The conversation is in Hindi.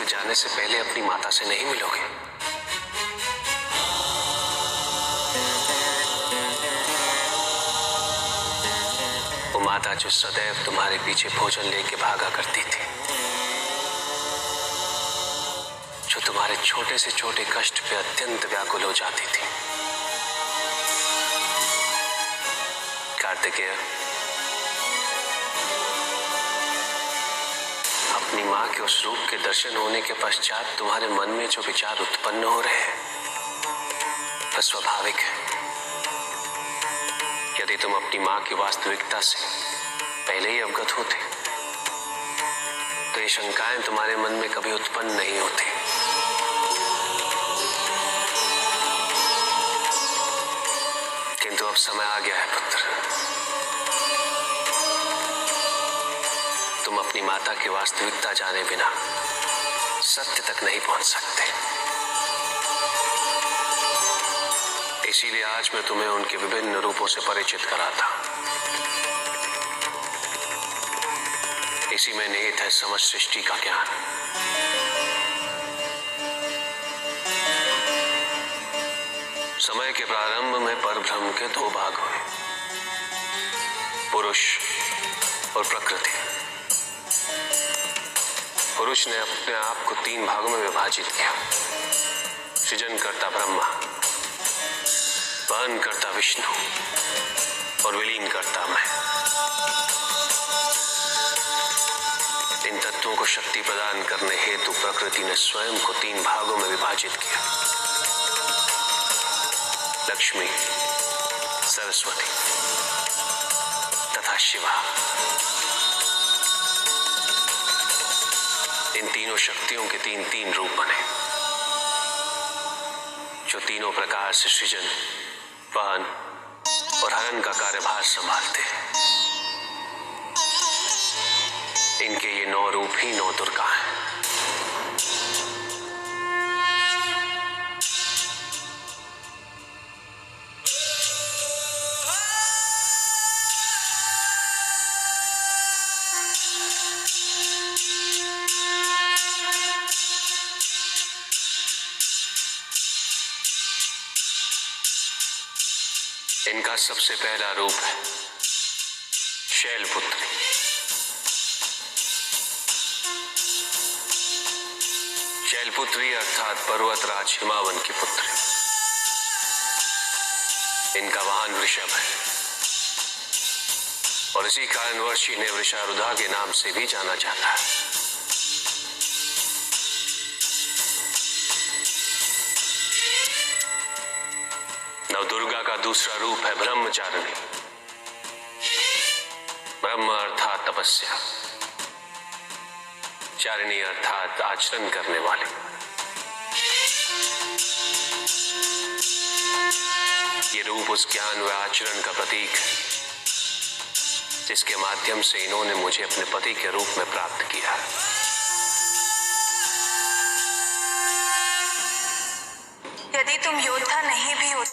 तो जाने से पहले अपनी माता से नहीं मिलोगे? वो माता जो सदैव तुम्हारे पीछे भोजन लेके भागा करती थी, जो तुम्हारे छोटे से छोटे कष्ट पे अत्यंत व्याकुल हो जाती थी। कार्तिकेय, अपनी मां के उस रूप के दर्शन होने के पश्चात तुम्हारे मन में जो विचार उत्पन्न हो रहे हैं वह स्वाभाविक है। यदि तुम अपनी मां की वास्तविकता से पहले ही अवगत होते तो ये शंकाएं तुम्हारे मन में कभी उत्पन्न नहीं होती। किंतु अब समय आ गया है पुत्र, तुम अपनी माता की वास्तविकता जाने बिना सत्य तक नहीं पहुंच सकते। इसीलिए आज मैं तुम्हें उनके विभिन्न रूपों से परिचित कराता हूं। इसी में निहित है समस्त सृष्टि का ज्ञान। समय के प्रारंभ में परब्रह्म के दो भाग हुए, पुरुष और प्रकृति। पुरुष ने अपने आप को तीन भागों में विभाजित किया, सृजनकर्ता ब्रह्मा, वहनकर्ता विष्णु और विलीनकर्ता मैं। इन तत्वों को शक्ति प्रदान करने हेतु प्रकृति ने स्वयं को तीन भागों में विभाजित किया, लक्ष्मी, सरस्वती तथा शिवा। इन तीनों शक्तियों के तीन तीन रूप बने, जो तीनों प्रकार से सृजन, वहन और हरण का कार्यभार संभालते हैं। इनके ये 9 रूप ही 9 दुर्गा हैं। इनका सबसे पहला रूप है शैलपुत्री। शैलपुत्री अर्थात पर्वतराज हिमावन की पुत्री। इनका वाहन वृषभ है और इसी कारणवश इन्हें वृषारुधा के नाम से भी जाना जाता है। नवदुर्गा का दूसरा रूप है ब्रह्मचारिणी। ब्रह्म अर्थात तपस्या, चारिणी अर्थात आचरण करने वाले। ये रूप उस ज्ञान व आचरण का प्रतीक है जिसके माध्यम से इन्होंने मुझे अपने पति के रूप में प्राप्त किया। यदि तुम योद्धा नहीं भी हो